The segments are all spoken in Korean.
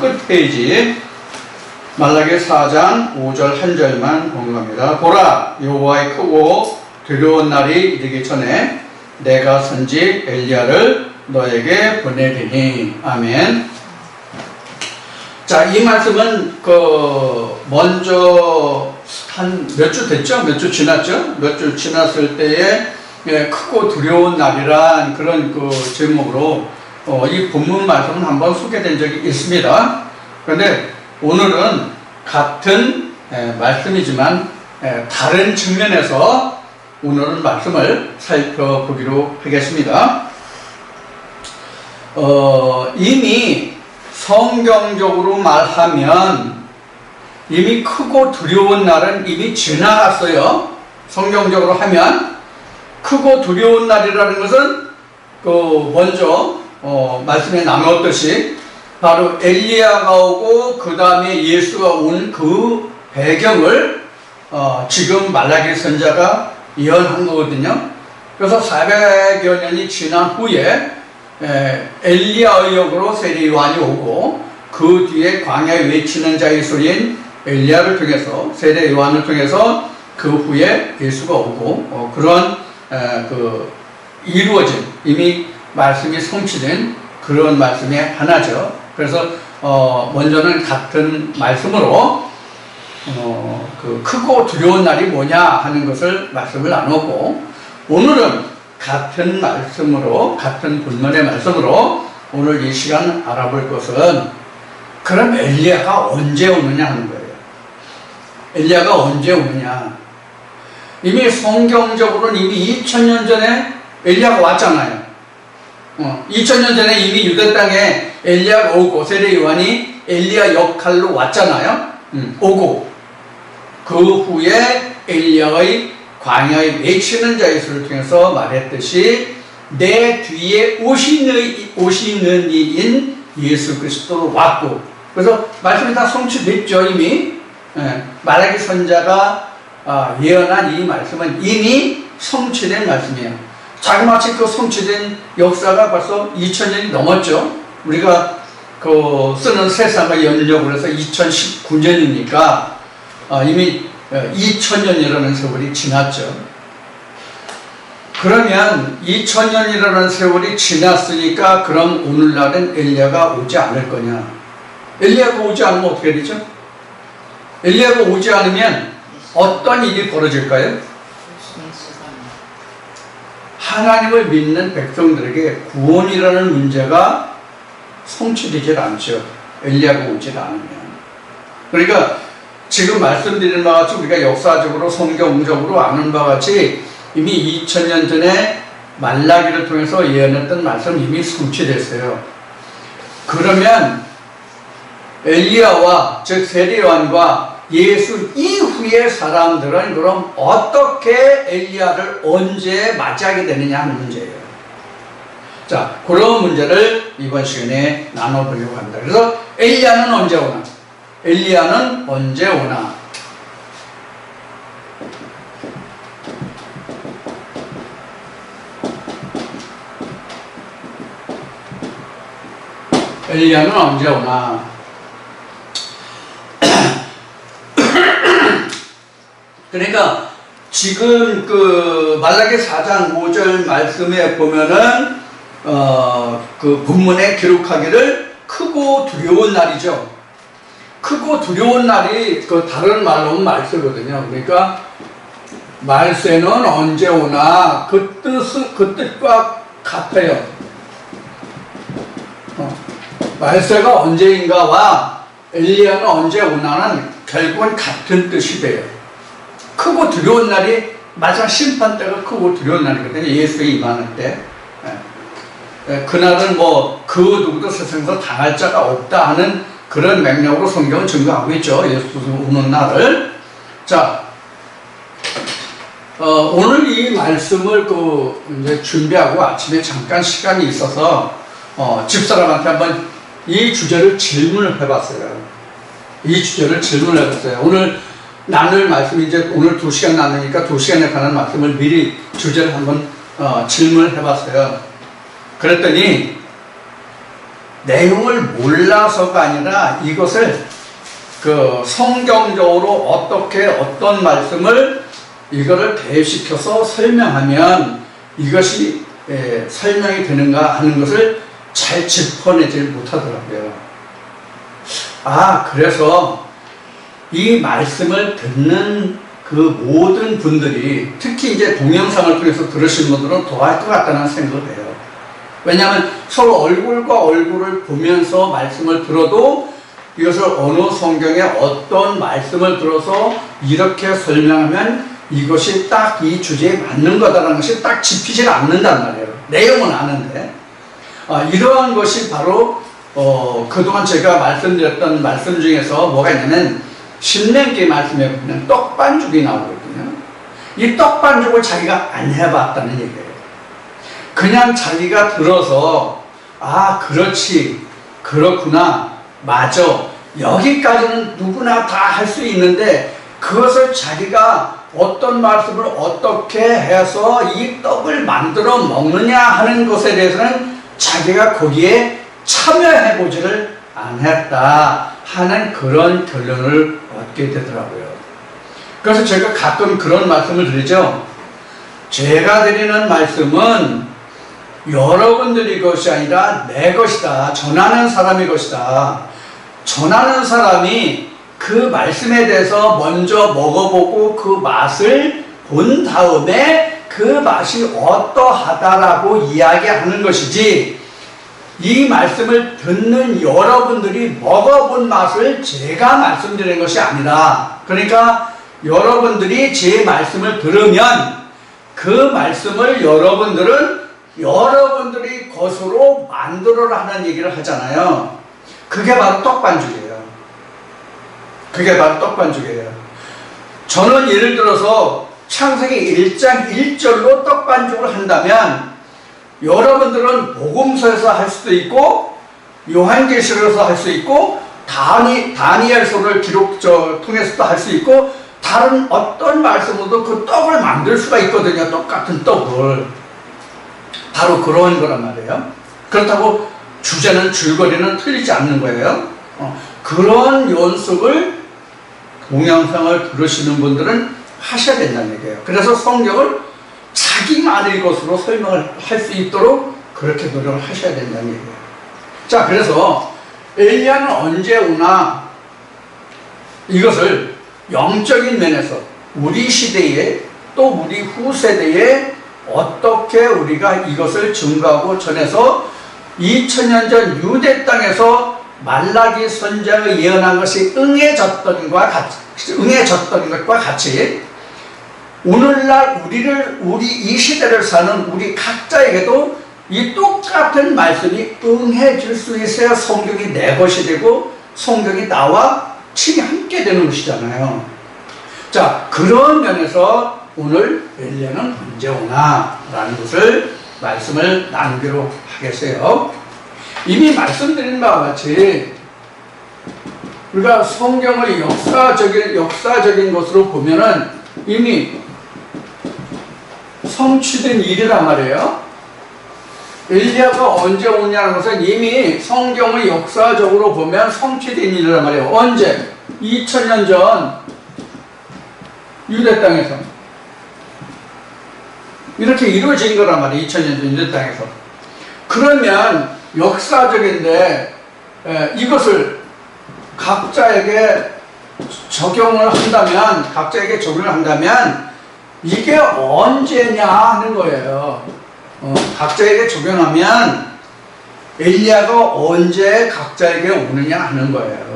끝 페이지 말라기 4장 5절 한 절만 공부합니다. 보라, 여호와의 크고 두려운 날이 이르기 전에 내가 선지 엘리야를 너에게 보내리니. 아멘. 자, 이 말씀은 먼저 한 몇 주 됐죠? 몇 주 지났죠? 몇 주 지났을 때에 크고 두려운 날이란 그런 제목으로 이 본문 말씀은 한번 소개된 적이 있습니다. 그런데 오늘은 같은 말씀이지만 다른 측면에서 오늘은 말씀을 살펴보기로 하겠습니다. 이미 성경적으로 말하면 이미 크고 두려운 날은 이미 지나갔어요. 성경적으로 하면 크고 두려운 날이라는 것은 먼저 말씀에 나누었듯이 바로 엘리야가 오고 그 다음에 예수가 온 그 배경을 지금 말라기 선지자가 예언한 거거든요. 그래서 400여 년이 지난 후에 엘리야의 역으로 세례 요한이 오고 그 뒤에 광야에 외치는 자의 소리인 엘리야를 통해서 세례 요한을 통해서 그 후에 예수가 오고 그런 이루어진 이미 말씀이 성취된 그런 말씀의 하나죠. 그래서 먼저는 같은 말씀으로 크고 두려운 날이 뭐냐 하는 것을 말씀을 나누고 오늘은 같은 말씀으로 같은 본문의 말씀으로 오늘 이 시간 알아볼 것은 그럼 엘리야가 언제 오느냐 하는 거예요. 엘리야가 언제 오느냐. 이미 성경적으로는 이미 2000년 전에 엘리야가 왔잖아요. 2000년 전에 이미 유대 땅에 엘리야가 오고 세례 요한이 엘리야 역할로 왔잖아요. 오고 그 후에 엘리야의 광야에 외치는 자의 수를 통해서 말했듯이 내 뒤에 오시는 이인 예수 그리스도로 왔고 그래서 말씀이 다 성취됐죠. 이미 말라기 선지자가 예언한 이 말씀은 이미 성취된 말씀이에요. 자그마치 그 성취된 역사가 벌써 2000년이 넘었죠. 우리가 쓰는 세상의 연력으로 해서 2019년이니까 이미 2000년이라는 세월이 지났죠. 그러면 2000년이라는 세월이 지났으니까 그럼 오늘날은 엘리야가 오지 않을 거냐. 엘리야가 오지 않으면 어떻게 되죠? 엘리야가 오지 않으면 어떤 일이 벌어질까요? 하나님을 믿는 백성들에게 구원이라는 문제가 성취되질 않죠. 엘리야가 오지 않으면. 그러니까 지금 말씀드린 바와 같이 우리가 역사적으로 성경적으로 아는 바와 같이 이미 2000년 전에 말라기를 통해서 예언했던 말씀 이미 성취됐어요. 그러면 엘리야와 즉 세례 요한과 예수 이후의 사람들은 그럼 어떻게 엘리야를 언제 맞이하게 되느냐 하는 문제예요. 자, 그런 문제를 이번 시간에 나눠보려고 합니다. 그래서 엘리야는 언제 오나? 엘리야는 언제 오나? 엘리야는 언제 오나? 그러니까 지금 말라기 4장 5절 말씀에 보면은 그 본문에 기록하기를 크고 두려운 날이죠. 크고 두려운 날이 다른 말로 말세거든요. 그러니까 말세는 언제 오나 그 뜻과 같아요. 말세가 언제인가와 엘리야는 언제 오나는 결국은 같은 뜻이 돼요. 크고 두려운 날이 마지막 심판 때가 크고 두려운 날이거든요. 예수가 임하는 때. 그날은 그 누구도 세상에서 당할 자가 없다 하는 그런 맥락으로 성경은 증거하고 있죠. 예수 오는 날을. 자, 오늘 이 말씀을 이제 준비하고 아침에 잠깐 시간이 있어서 집사람한테 한번 이 주제를 질문을 해봤어요. 이 주제를 질문을 해봤어요. 오늘 나눌 말씀이 이제 오늘 2시간 나누니까 2시간에 관한 말씀을 미리 주제를 한번 질문을 해봤어요. 그랬더니 내용을 몰라서가 아니라 이것을 그 성경적으로 어떻게 어떤 말씀을 이거를 대시켜서 설명하면 이것이 설명이 되는가 하는 것을 잘 짚어내질 못하더라고요. 그래서 이 말씀을 듣는 그 모든 분들이 특히 이제 동영상을 통해서 들으신 분들은 더할 것 같다는 생각을 해요. 왜냐하면 서로 얼굴과 얼굴을 보면서 말씀을 들어도 이것을 어느 성경에 어떤 말씀을 들어서 이렇게 설명하면 이것이 딱 이 주제에 맞는 거다라는 것이 딱 짚히질 않는단 말이에요. 내용은 아는데 이러한 것이 바로 그동안 제가 말씀드렸던 말씀 중에서 뭐가 있냐면 신명기 말씀에 보면 떡반죽이 나오거든요. 이 떡반죽을 자기가 안 해봤다는 얘기예요. 그냥 자기가 들어서 그렇지 그렇구나 맞아 여기까지는 누구나 다 할 수 있는데 그것을 자기가 어떤 말씀을 어떻게 해서 이 떡을 만들어 먹느냐 하는 것에 대해서는 자기가 거기에 참여해보지를 않았다 하는 그런 결론을 얻게 되더라고요. 그래서 제가 가끔 그런 말씀을 드리죠. 제가 드리는 말씀은 여러분들이 것이 아니라 내 것이다. 전하는 사람의 것이다. 전하는 사람이 그 말씀에 대해서 먼저 먹어보고 그 맛을 본 다음에 그 맛이 어떠하다라고 이야기하는 것이지 이 말씀을 듣는 여러분들이 먹어본 맛을 제가 말씀드리는 것이 아니라 그러니까 여러분들이 제 말씀을 들으면 그 말씀을 여러분들이 것으로 만들어라는 얘기를 하잖아요. 그게 바로 떡반죽이에요. 저는 예를 들어서 창세기 1장 1절로 떡반죽을 한다면 여러분들은 복음서에서 할 수도 있고 요한계시록에서 할 수 있고 다니엘서를 통해서도 할 수 있고 다른 어떤 말씀으로도 그 떡을 만들 수가 있거든요. 똑같은 떡을. 바로 그런 거란 말이에요. 그렇다고 주제는 줄거리는 틀리지 않는 거예요. 그런 연습을 동영상을 들으시는 분들은 하셔야 된다는 얘기예요. 그래서 성경을 자기만의 것으로 설명을 할 수 있도록 그렇게 노력을 하셔야 된다는 얘기예요. 자, 그래서 엘리야는 언제 오나 이것을 영적인 면에서 우리 시대에 또 우리 후세대에 어떻게 우리가 이것을 증거하고 전해서 2000년 전 유대 땅에서 말라기 선지자가 예언한 것이 응해졌던 것과 같이 오늘날 우리 이 시대를 사는 우리 각자에게도 이 똑같은 말씀이 응해질 수 있어야 성경이 내 것이 되고 성경이 나와 친히 함께 되는 것이잖아요. 자, 그런 면에서 오늘 엘리야는 언제 오나 라는 것을 말씀을 나누기로 하겠어요. 이미 말씀드린 바와 같이 우리가 성경을 역사적인 것으로 보면은 이미 성취된 일이란 말이에요. 엘리야가 언제 오냐는 것은 이미 성경을 역사적으로 보면 성취된 일이란 말이에요. 언제? 2000년 전 유대 땅에서 이렇게 이루어진 거란 말이에요. 2000년 전 유대 땅에서. 그러면 역사적인데 이것을 각자에게 적용을 한다면 이게 언제냐 하는 거예요. 각자에게 적용하면 엘리야가 언제 각자에게 오느냐 하는 거예요.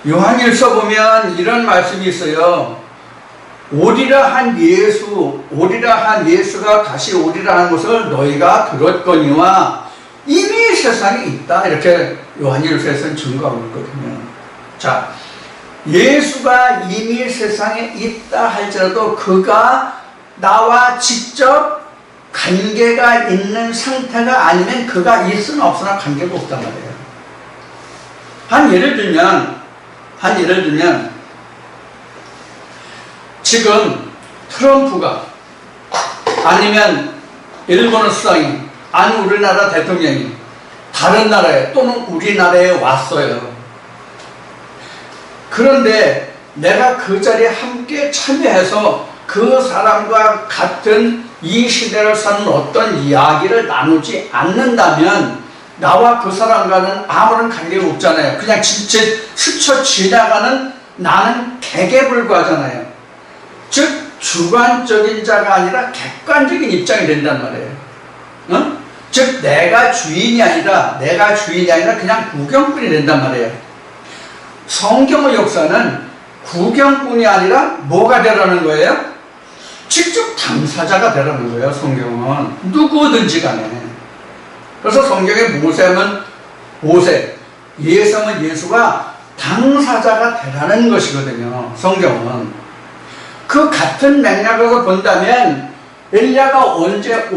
요한일서 보면 이런 말씀이 있어요. 오리라 한 예수가 다시 오리라 한 것을 너희가 들었거니와 이미 세상에 있다. 이렇게 요한일서에서는 증거하고 있거든요. 자, 예수가 이미 세상에 있다 할지라도 그가 나와 직접 관계가 있는 상태가 아니면 그가 있으나 없으나 관계가 없단 말이에요. 한 예를 들면 지금 트럼프가 아니면 일본의 수상이 아니 우리나라 대통령이 다른 나라에 또는 우리나라에 왔어요. 그런데 내가 그 자리에 함께 참여해서 그 사람과 같은 이 시대를 사는 어떤 이야기를 나누지 않는다면 나와 그 사람과는 아무런 관계가 없잖아요. 그냥 스쳐 지나가는 나는 개에 불과하잖아요. 즉 주관적인 자가 아니라 객관적인 입장이 된단 말이에요. 어? 즉 내가 주인이 아니라 그냥 구경꾼이 된단 말이에요. 성경의 역사는 구경꾼이 아니라 뭐가 되라는 거예요? 직접 당사자가 되라는 거예요. 성경은 누구든지 간에. 그래서 성경에 모세하면 모세, 예수하면 예수가 당사자가 되라는 것이거든요. 성경은. 그 같은 맥락에서 본다면 엘리야가 언제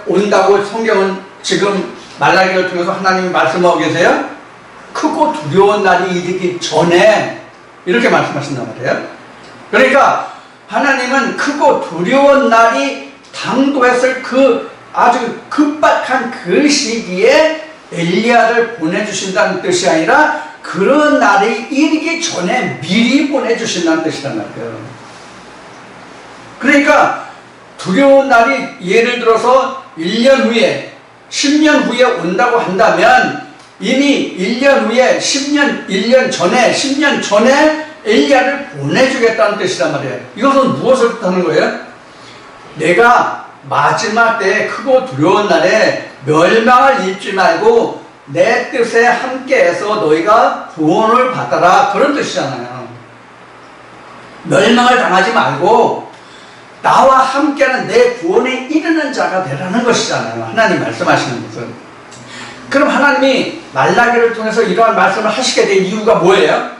온다고 성경은 지금 말라기를 통해서 하나님이 말씀하고 계세요? 크고 두려운 날이 이르기 전에 이렇게 말씀하신단 말이에요. 그러니까 하나님은 크고 두려운 날이 당도했을 그 아주 급박한 그 시기에 엘리야를 보내주신다는 뜻이 아니라 그런 날이 이르기 전에 미리 보내주신다는 뜻이란 말이에요. 그러니까 두려운 날이 예를 들어서 1년 후에 10년 후에 온다고 한다면 이미 1년 후에 1년 전에 엘리야를 보내주겠다는 뜻이란 말이에요. 이것은 무엇을 뜻하는 거예요? 내가 마지막 때에 크고 두려운 날에 멸망을 입지 말고 내 뜻에 함께해서 너희가 구원을 받아라, 그런 뜻이잖아요. 멸망을 당하지 말고 나와 함께하는 내 구원에 이르는 자가 되라는 것이잖아요. 하나님 말씀하시는 것은. 그럼 하나님이 말라기를 통해서 이러한 말씀을 하시게 된 이유가 뭐예요?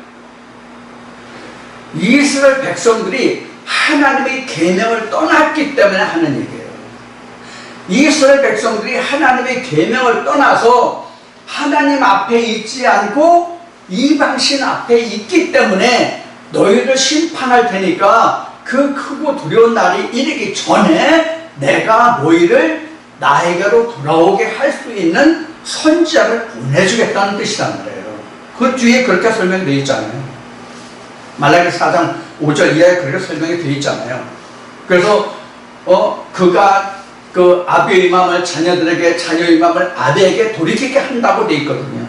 이스라엘 백성들이 하나님의 계명을 떠났기 때문에 하는 얘기예요. 이스라엘 백성들이 하나님의 계명을 떠나서 하나님 앞에 있지 않고 이방신 앞에 있기 때문에 너희를 심판할 테니까 그 크고 두려운 날이 이르기 전에 내가 너희를 나에게로 돌아오게 할 수 있는 선지자를 보내주겠다는 뜻이란 말이에요. 그 뒤에 그렇게 설명되어 있잖아요. 말라기 4장 5절 이하에 그렇게 설명이 되어 있잖아요. 그래서 그가 그 아비의 마음을 자녀들에게, 자녀의 마음을 아비에게 돌이키게 한다고 되어 있거든요.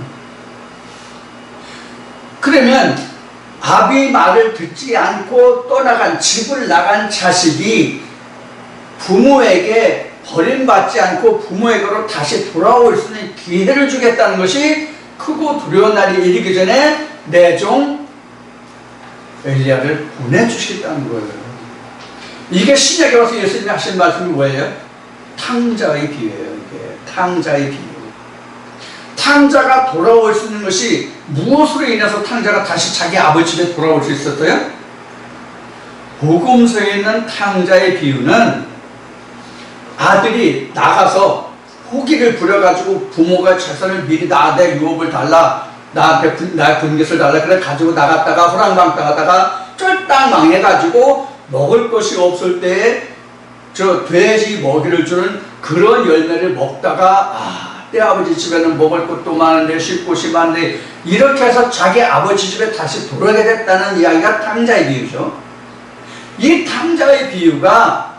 그러면 아비의 말을 듣지 않고 떠나간, 집을 나간 자식이 부모에게 버림받지 않고 부모에게로 다시 돌아올 수 있는 기회를 주겠다는 것이 크고 두려운 날이 이르기 전에 내 종 엘리야를 보내주시겠다는 거예요. 이게 신약에 와서 예수님이 하신 말씀이 뭐예요? 탕자의 비유예요. 이게 탕자의 비유. 탕자가 돌아올 수 있는 것이 무엇으로 인해서 탕자가 다시 자기 아버지 집에 돌아올 수 있었어요? 복음서에 있는 탕자의 비유는 아들이 나가서 호기를 부려가지고 부모가 재산을 미리 나한테 유업을 달라, 나한테 나의 분깃을 달라, 그래 가지고 나갔다가 호랑방땅하다가 쫄딱 망해가지고 먹을 것이 없을 때에 저 돼지 먹이를 주는 그런 열매를 먹다가 내 아버지 집에는 먹을 것도 많은데 쉴 곳이 많은데 이렇게 해서 자기 아버지 집에 다시 돌아오게 됐다는 이야기가 탕자의 비유죠. 이 탕자의 비유가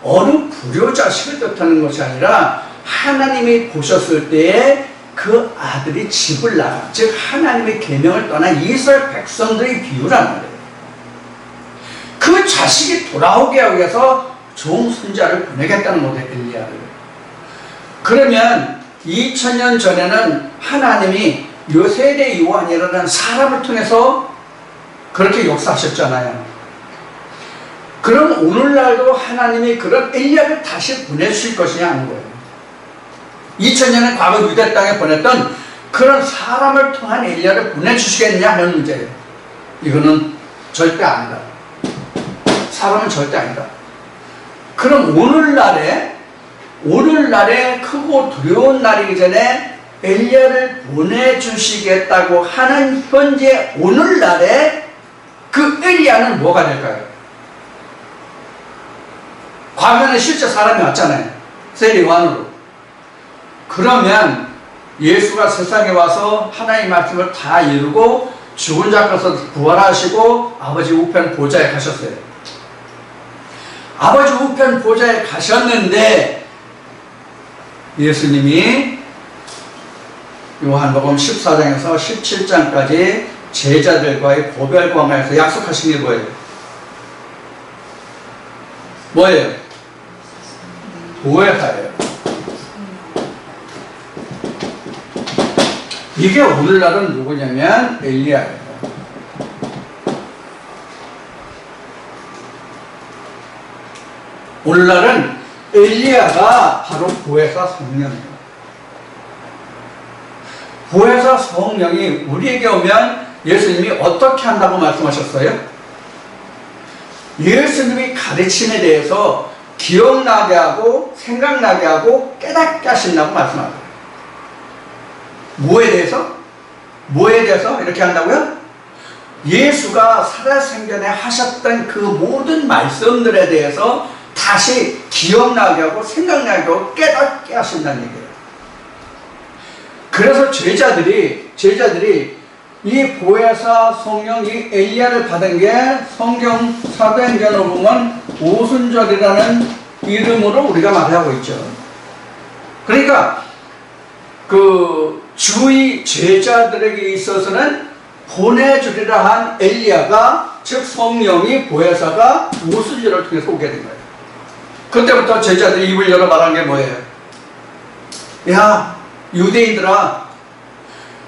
어느 불효자식을 뜻하는 것이 아니라 하나님이 보셨을 때에 그 아들이 집을 나가, 즉 하나님의 계명을 떠난 이스라엘 백성들의 비유란 말이에요. 그 자식이 돌아오게 하기 위해서 종순자를 보내겠다는 거예요, 엘리야를. 그러면 2000년 전에는 하나님이 요세대 요한이라는 사람을 통해서 그렇게 역사하셨잖아요. 그럼 오늘날도 하나님이 그런 엘리야를 다시 보내주실 것이냐 하는 거예요. 2000년에 과거 유대 땅에 보냈던 그런 사람을 통한 엘리야를 보내주시겠냐 하는 문제예요. 이거는 절대 아니다. 사람은 절대 아니다. 그럼 오늘날에 크고 두려운 날이기 전에 엘리야를 보내주시겠다고 하는 현재 오늘날에 그 엘리야는 뭐가 될까요? 과거에는 실제 사람이 왔잖아요. 세례요한으로. 그러면 예수가 세상에 와서 하나님의 말씀을 다 이루고 죽은 자 가서 부활하시고 아버지 우편 보좌에 가셨어요. 아버지 우편 보좌에 가셨는데 예수님이 요한복음 14장에서 17장까지 제자들과의 고별 광야에서 약속하신 게 뭐예요? 뭐예요? 보혜사예요. 이게 오늘날은 누구냐면 엘리야예요. 오늘날은 엘리야가 바로 보혜사 성령이에요. 보혜사 성령이 우리에게 오면 예수님이 어떻게 한다고 말씀하셨어요? 예수님이 가르침에 대해서 기억나게 하고 생각나게 하고 깨닫게 하신다고 말씀하세요. 뭐에 대해서? 뭐에 대해서 이렇게 한다고요? 예수가 살아생전에 하셨던 그 모든 말씀들에 대해서 다시 기억나게 하고 생각나게 하고 깨닫게 하신다는 얘기예요. 그래서 제자들이 이 보혜사 성령, 이 엘리야를 받은 게 성경 사도행전을 보면 오순절이라는 이름으로 우리가 말하고 있죠. 그러니까 그 주의 제자들에게 있어서는 보내주리라 한 엘리야가, 즉 성령이, 보혜사가 오순절을 통해서 오게 된 거예요. 그때부터 제자들이 입을 열어 말한 게 뭐예요? 야, 유대인들아,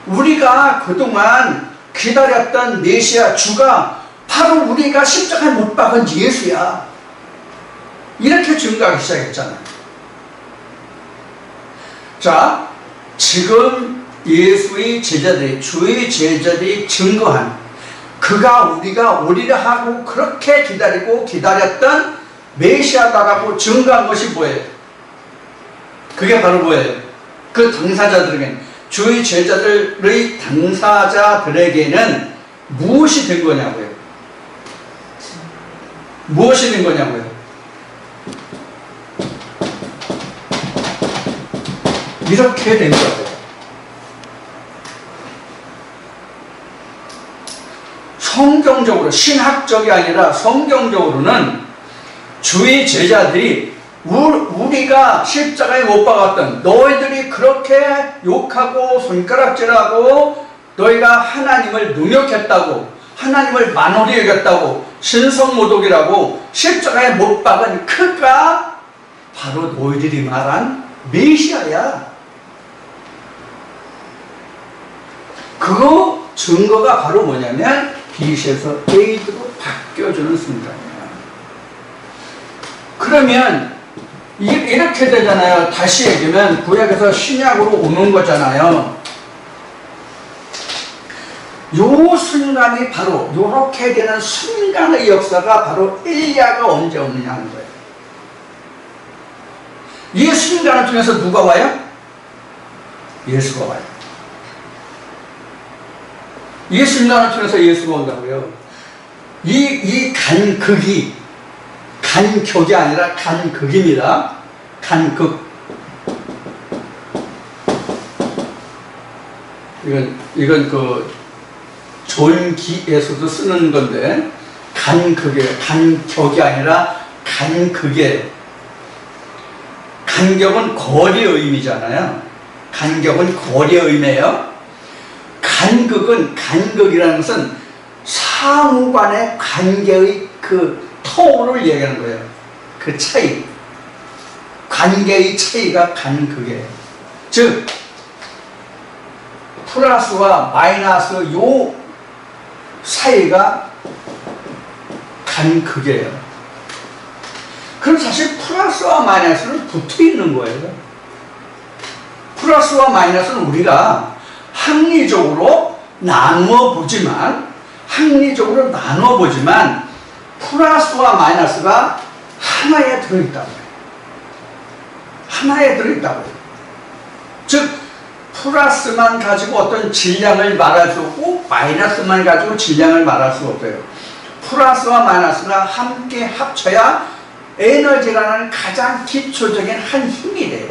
우리가 그동안 기다렸던 메시아 주가 바로 우리가 십자가에 못 박은 예수야. 이렇게 증거하기 시작했잖아요. 자, 지금 예수의 제자들이, 주의 제자들이 증거한 그가 우리가 오리라 하고 그렇게 기다리고 기다렸던 메시아다라고 증거한 것이 뭐예요? 그게 바로 뭐예요? 그 당사자들에게는, 주의 제자들의 당사자들에게는 무엇이 된 거냐고요? 무엇이 된 거냐고요? 이렇게 된 거예요. 성경적으로, 신학적이 아니라 성경적으로는 주의 제자들이 우리가 십자가에 못 박았던, 너희들이 그렇게 욕하고 손가락질하고 너희가 하나님을 능욕했다고, 하나님을 만홀히 여겼다고, 신성모독이라고 십자가에 못 박은 그가 바로 너희들이 말한 메시아야. 그 증거가 바로 뭐냐면 B에서 A로 바뀌어주는 순간이야. 그러면 이렇게 되잖아요. 다시 얘기하면 구약에서 신약으로 오는 거잖아요. 요 순간이 바로, 요렇게 되는 순간의 역사가 바로 엘리야가 언제 오느냐 하는 거예요. 이 순간을 통해서 누가 와요? 예수가 와요. 이 순간을 통해서 예수가 온다고요. 이 간극이, 간격이 아니라 간극입니다. 간극. 이건 그 존기에서도 쓰는 건데, 간극이에요. 간격이 아니라 간극이에요. 간격은 거리의 의미잖아요. 간격은 거리의 의미예요. 간극이라는 것은 상호간의 관계의 그 터를 얘기하는 거예요. 그 차이. 관계의 차이가 간극이에요. 즉, 플러스와 마이너스 요 사이가 간극이에요. 그럼 사실 플러스와 마이너스는 붙어 있는 거예요. 플러스와 마이너스는 우리가 합리적으로 나누어 보지만 플러스와 마이너스가 하나에 들어있다고요. 하나에 들어있다고요. 즉, 플러스만 가지고 어떤 질량을 말할 수 없고 마이너스만 가지고 질량을 말할 수 없어요. 플러스와 마이너스가 함께 합쳐야 에너지라는 가장 기초적인 한 힘이 돼요.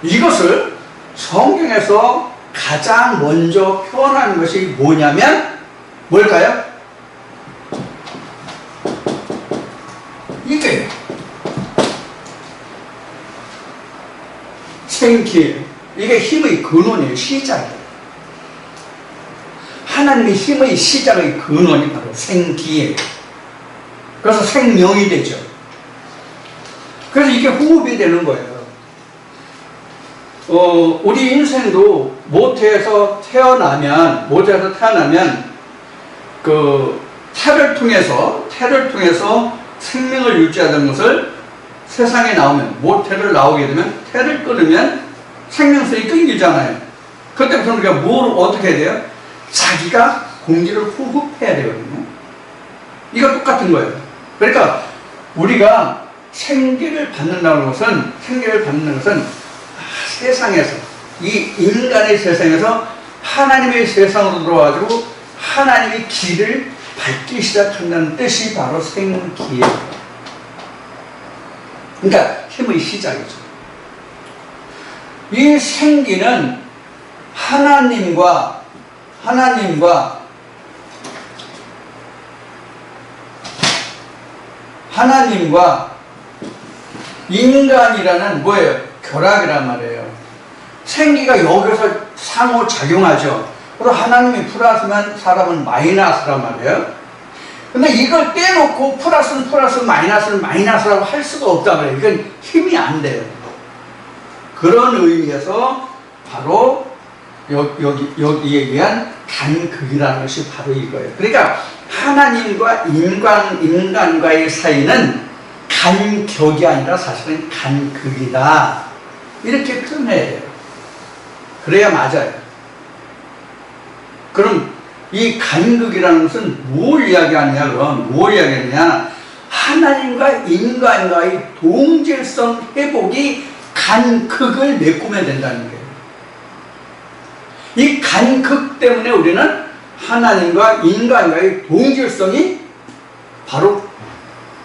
이것을 성경에서 가장 먼저 표현하는 것이 뭐냐면 뭘까요? 이게 생기, 이게 힘의 근원이에요. 시작이에요. 하나님의 힘의 시작의 근원이 바로 생기예요. 그래서 생명이 되죠. 그래서 이게 호흡이 되는 거예요. 우리 인생도 모태에서 태어나면 그 태를 통해서 생명을 유지하던 것을 세상에 나오면, 모태를 나오게 되면 태를 끊으면 생명선이 끊기잖아요. 그때부터 우리가 뭘 어떻게 해야 돼요? 자기가 공기를 호흡해야 되거든요. 이거 똑같은 거예요. 그러니까 우리가 생기를 받는다는 것은 세상에서, 이 인간의 세상에서 하나님의 세상으로 들어와가지고 하나님의 길을 밟기 시작한다는 뜻이 바로 생기예요. 그러니까 힘의 시작이죠. 이 생기는 하나님과 인간이라는 뭐예요? 결합이란 말이에요. 생기가 여기서 상호작용하죠. 그리고 하나님이 플러스면 사람은 마이너스란 말이에요. 근데 이걸 떼놓고 플러스는 플러스, 마이너스는 마이너스라고 할 수가 없단 말이에요. 이건 힘이 안 돼요. 그런 의미에서 바로 여기에 의한 간극이라는 것이 바로 이거예요. 그러니까 하나님과 인간과의 사이는 간격이 아니라 사실은 간극이다. 이렇게 표현해야 돼요. 그래야 맞아요. 그럼 이 간극이라는 것은 뭘 이야기하느냐? 하나님과 인간과의 동질성 회복이 간극을 메꾸면 된다는 거예요. 이 간극 때문에 우리는 하나님과 인간과의 동질성이 바로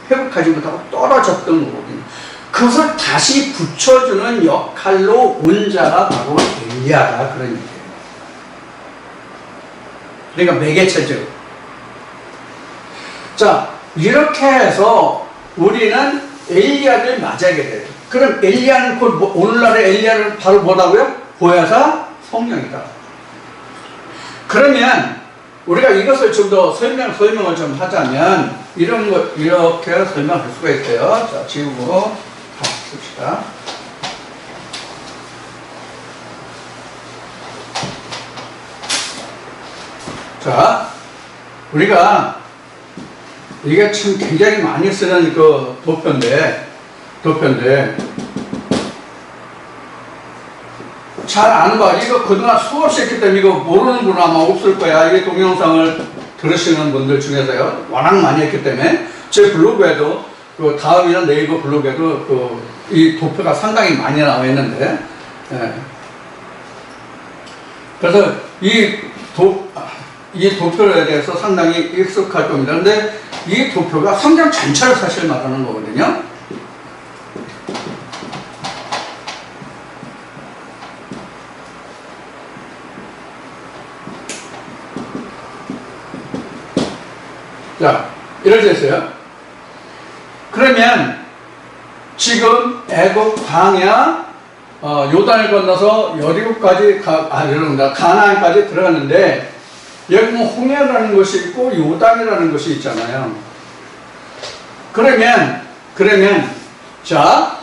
회복하지 못하고 떨어졌던 거거든요. 그것을 다시 붙여주는 역할로 온 자가 바로 엘리야다, 그런 얘기예요. 그러니까 매개체죠. 자, 이렇게 해서 우리는 엘리야를 맞이하게 돼요. 그럼 엘리야는 오늘날의 엘리야는 바로 뭐라고요? 보혜사 성령이다. 그러면 우리가 이것을 좀 더 설명을 좀 하자면 이런 거 이렇게 설명할 수가 있어요. 자, 지우고 다시 씁시다. 자, 우리가 이게 참 굉장히 많이 쓰는 그 도표인데 잘 아는 거, 이거 그동안 수없이 했기 때문에 이거 모르는 분 아마 없을 거야. 이게 동영상을 들으시는 분들 중에서요. 워낙 많이 했기 때문에 제 블로그에도 그 다음이나 네이버 블로그에도 이 도표가 상당히 많이 나와 있는데, 예. 그래서 이 도표에 대해서 상당히 익숙할 겁니다. 근데 이 도표가 성경 전체를 사실 말하는 거거든요. 자, 이렇게 됐어요. 그러면 지금 애굽 광야, 요단을 건너서 여리고까지 가나안까지 들어갔는데 여기 뭐 홍해라는 것이 있고 요단이라는 것이 있잖아요. 그러면 자,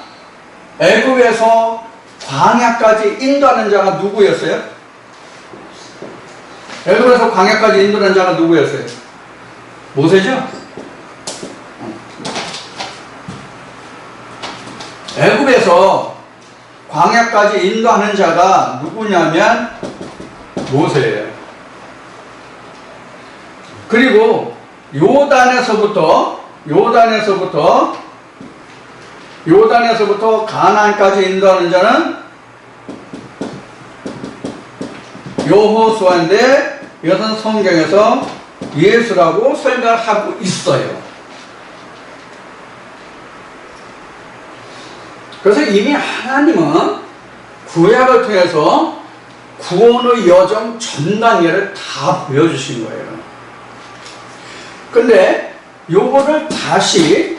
애굽에서 광야까지 인도하는 자가 누구였어요? 애굽에서 광야까지 인도하는 자가 누구였어요? 모세죠? 애굽에서 광야까지 인도하는 자가 누구냐면 모세예요. 그리고 요단에서부터 가나안까지 인도하는 자는 여호수아인데 이것은 성경에서 예수라고 설명하고 있어요. 그래서 이미 하나님은 구약을 통해서 구원의 여정 전 단계를 다 보여주신 거예요. 근데 요거를 다시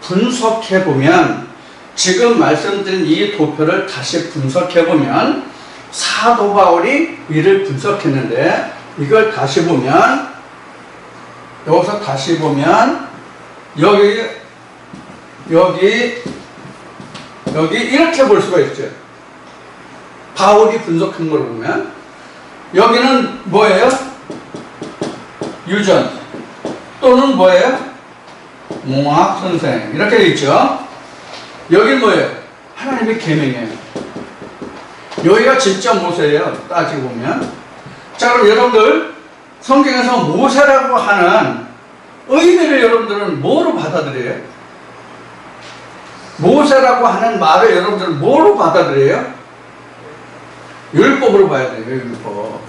분석해보면, 지금 말씀드린 이 도표를 다시 분석해보면, 사도 바울이 이를 분석했는데, 이걸 다시 보면, 여기서 다시 보면, 여기 이렇게 볼 수가 있죠. 바울이 분석한 걸 보면, 여기는 뭐예요? 유전 또는 뭐예요? 몽학 선생, 이렇게 돼 있죠. 여기는 뭐예요? 하나님의 계명이에요. 여기가 진짜 모세예요, 따지고 보면. 자, 그럼 여러분들 성경에서 모세라고 하는 의미를 여러분들은 뭐로 받아들여요? 모세라고 하는 말을 여러분들은 뭐로 받아들여요? 율법으로 봐야 돼요. 율법.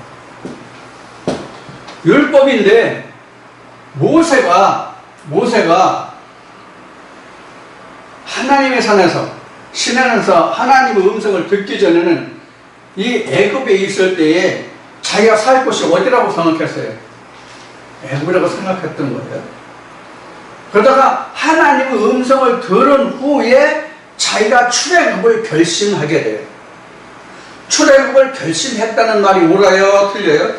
율법인데 모세가 하나님의 산에서, 시내에서 하나님의 음성을 듣기 전에는 이 애굽에 있을 때에 자기가 살 곳이 어디라고 생각했어요? 애굽이라고 생각했던 거예요. 그러다가 하나님의 음성을 들은 후에 자기가 출애굽을 결심하게 돼요. 출애굽을 결심했다는 말이 옳아요? 틀려요?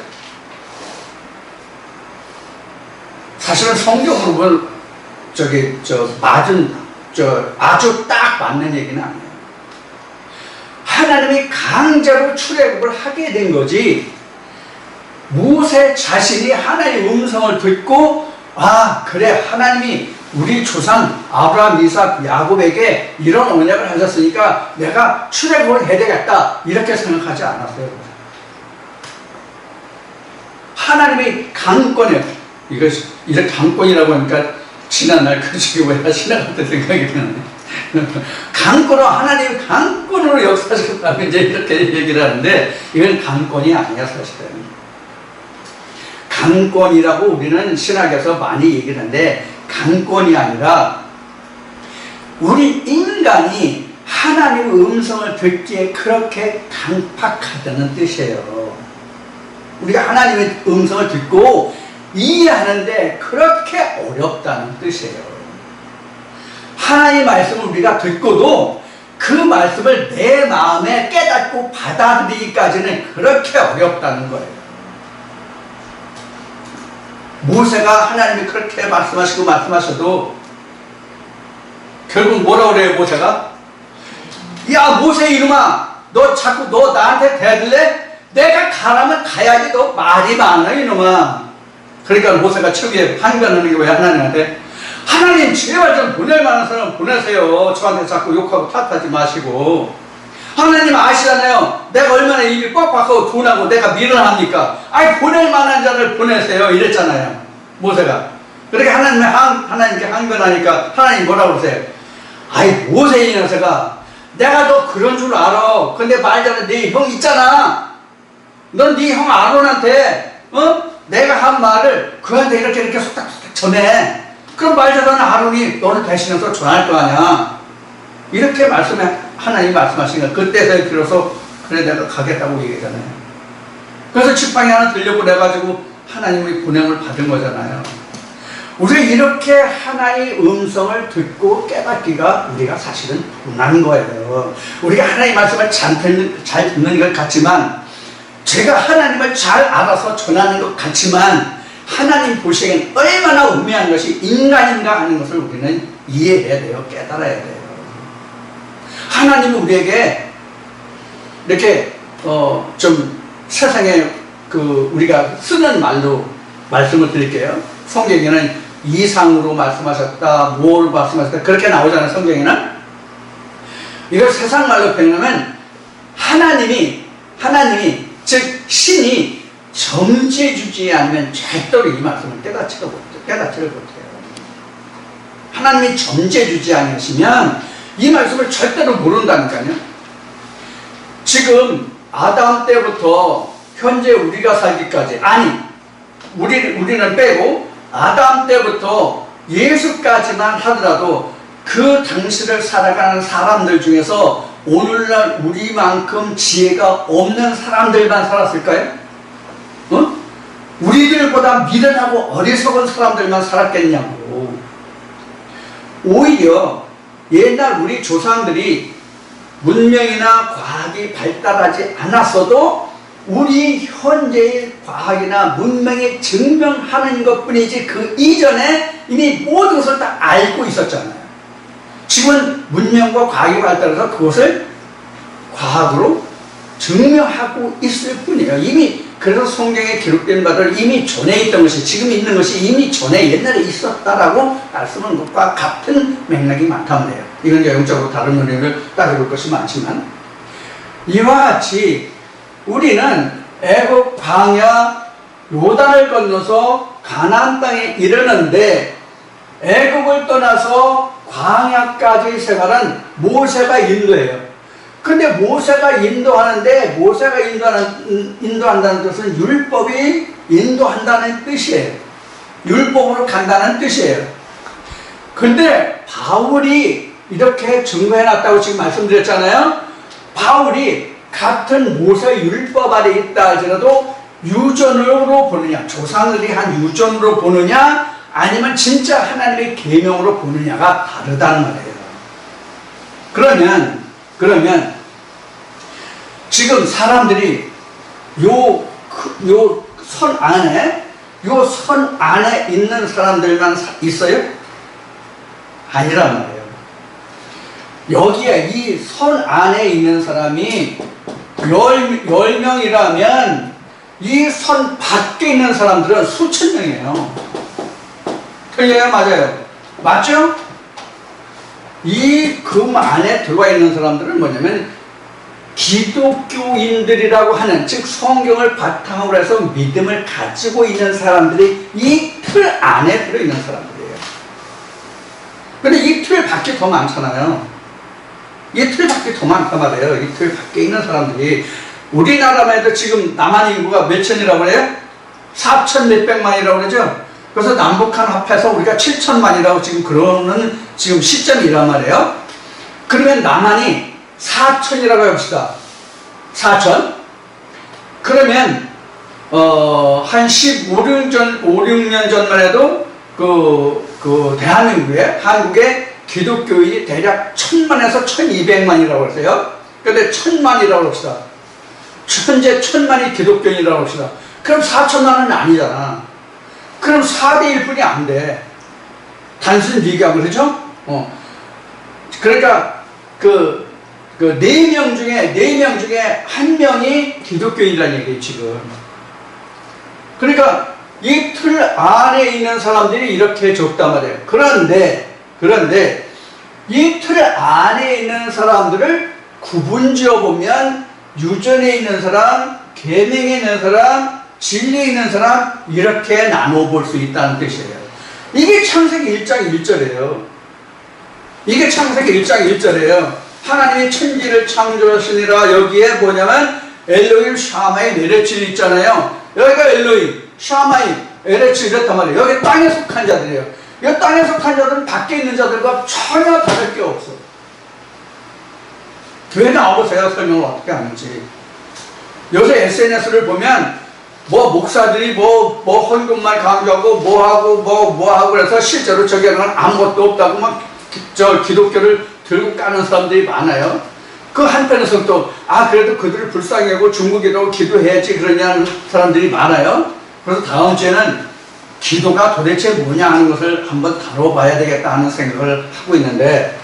사실은 성경으로 보면 아주 딱 맞는 얘기는 아니에요. 하나님이 강제로 출애굽을 하게 된 거지, 모세 자신이 하나님의 음성을 듣고, 아, 그래, 하나님이 우리 조상 아브라함, 이삭, 야곱에게 이런 언약을 하셨으니까 내가 출애굽을 해야 되겠다, 이렇게 생각하지 않았어요. 하나님이 강권이에요. 이렇게 강권이라고 하니까 지난날 그 시기에 지나갔던 생각이 드네. 하나님이 강권으로 역사하셨다고 이제 이렇게 얘기를 하는데, 이건 강권이 아니야, 사실은. 강권이라고 우리는 신학에서 많이 얘기를 하는데, 강권이 아니라 우리 인간이 하나님의 음성을 듣기에 그렇게 강팍하다는 뜻이에요. 우리가 하나님의 음성을 듣고 이해하는데 그렇게 어렵다는 뜻이에요. 하나님의 말씀을 우리가 듣고도 그 말씀을 내 마음에 깨닫고 받아들이기까지는 그렇게 어렵다는 거예요. 모세가 하나님이 그렇게 말씀하셔도 결국 뭐라고 그래요, 모세가? 야, 모세 이놈아, 너 나한테 대들래? 내가 가라면 가야지, 너 말이 많아, 이놈아. 그러니까 모세가 처음에 항변하는 게 왜 하나님한테? 하나님, 제발 좀 보낼 만한 사람 보내세요. 저한테 자꾸 욕하고 탓하지 마시고. 하나님 아시잖아요. 내가 얼마나 입이 뻑뻑하고 둔하고 내가 미련합니까? 아이, 보낼 만한 자를 보내세요. 이랬잖아요, 모세가. 그러니까 하나님께 항변하니까 하나님 뭐라고 그러세요? 아이, 모세 이 녀석아, 내가 너 그런 줄 알아. 근데 말자는 네 형 있잖아. 넌 네 형 아론한테 내가 한 말을 그한테 이렇게 속닥속닥 전해. 그럼 말자는 아론이 너를 대신해서 전할 거 아니야. 이렇게 하나님이 말씀하시니까 그때서야 비로소 그래 내가 가겠다고 얘기하잖아요. 그래서 지팡이 하나 들려고 내가지고 하나님의 보냄을 받은 거잖아요. 우리가 이렇게 하나님의 음성을 듣고 깨닫기가 우리가 사실은 분한 거예요. 우리가 하나님의 말씀을 잘 듣는 것 같지만, 제가 하나님을 잘 알아서 전하는 것 같지만, 하나님 보시기엔 얼마나 우매한 것이 인간인가 하는 것을 우리는 이해해야 돼요. 깨달아야 돼요. 하나님은 우리에게 이렇게 좀 세상에 우리가 쓰는 말로 말씀을 드릴게요. 성경에는 이상으로 말씀하셨다, 무엇으로 말씀하셨다, 그렇게 나오잖아요, 성경에는. 이걸 세상 말로 표현하면 하나님이 즉 신이 점지해주지 않으면 절대로 이 말씀을 깨닫지를 못해요. 하나님이 점지해주지 않으시면 이 말씀을 절대로 모른다니까요. 지금 아담 때부터 현재 우리가 살기까지, 우리는 빼고 아담 때부터 예수까지만 하더라도 그 당시를 살아가는 사람들 중에서 오늘날 우리만큼 지혜가 없는 사람들만 살았을까요? 어? 우리들보다 미련하고 어리석은 사람들만 살았겠냐고. 오히려 옛날 우리 조상들이 문명이나 과학이 발달하지 않았어도 우리 현재의 과학이나 문명이 증명하는 것뿐이지 그 이전에 이미 모든 것을 다 알고 있었잖아요. 지금은 문명과 과학이 발달해서 그것을 과학으로 증명하고 있을 뿐이에요. 이미 그래서 성경에 기록된 바를 이미 전에 있던 것이 지금 있는 것이 이미 전에 옛날에 있었다라고 말씀하는 것과 같은 맥락이 많다면 돼요. 이건 영적으로 다른 의미를 따져볼 것이 많지만 이와 같이 우리는 애굽 광야 요단을 건너서 가나안 땅에 이르는데 애굽을 떠나서 광야까지 생활은 모세가 인도해요. 근데 모세가 인도하는데 모세가 인도한다는 뜻은 율법이 인도한다는 뜻이에요. 율법으로 간다는 뜻이에요. 근데 바울이 이렇게 증거해놨다고 지금 말씀드렸잖아요. 바울이 같은 모세 율법 아래 있다 할지라도 유전으로 보느냐, 조상들이 한 유전으로 보느냐, 아니면 진짜 하나님의 계명으로 보느냐가 다르다는 말이에요. 그러면 지금 사람들이 요 선 안에 있는 사람들만 있어요? 아니란 말이에요. 여기에 이 선 안에 있는 사람이 10명이라면 이 선 밖에 있는 사람들은 수천 명이에요. 틀려요? 맞아요? 맞죠? 이 금 안에 들어와 있는 사람들은 뭐냐면 기독교인들이라고 하는, 즉 성경을 바탕으로 해서 믿음을 가지고 있는 사람들이 이 틀 안에 들어있는 사람들이에요. 근데 이 틀 밖에 더 많잖아요. 이 틀 밖에 더 많단 말이에요. 이 틀 밖에 있는 사람들이. 우리나라만 해도 지금 남한 인구가 몇천이라고 그래요? 4천 몇백만이라고 그러죠? 그래서 남북한 합해서 우리가 7천만이라고 지금 그러는 지금 시점이란 말이에요. 그러면 남한이 4천이라고 해봅시다. 4천? 그러면 한 5, 6년 전만 해도 대한민국에, 한국에 기독교인이 대략 1000만에서 1200만이라고 했어요. 근데 1000만이라고 합시다. 현재 1000만이 기독교인이라고 합시다. 그럼 4천만은 아니잖아. 그럼 4대 1뿐이 안 돼. 단순 비교하면, 그렇죠? 그러니까 그 4명 중에 1명이 기독교인이라는 얘기예요, 지금. 그러니까 이 틀 안에 있는 사람들이 이렇게 적단 말이에요. 그런데 이 틀 안에 있는 사람들을 구분지어 보면 유전에 있는 사람, 계명에 있는 사람, 진리에 있는 사람, 이렇게 나눠볼 수 있다는 뜻이에요. 이게 창세기 1장 1절이에요. 이게 창세기 1장 1절이에요. 하나님이 천지를 창조하시니라. 여기에 뭐냐면 엘로힘 샤마이 메레츠 있잖아요. 여기가 엘로힘 샤마이 메레츠 이렇단 말이에요. 여기 땅에 속한 자들이에요. 이 땅에 속한 자들은 밖에 있는 자들과 전혀 다를 게 없어. 교회 나와보세요. 설명을 어떻게 하는지. 요새 SNS를 보면 목사들이 헌금만 강조하고 뭐하고 그래서 실제로 저기는 아무것도 없다고 막 기독교를 들고 까는 사람들이 많아요. 그 한편에서 또 그래도 그들을 불쌍히 하고 중국이라고 기도해야지 그러냐는 사람들이 많아요. 그래서 다음 주에는 기도가 도대체 뭐냐 하는 것을 한번 다뤄봐야 되겠다 하는 생각을 하고 있는데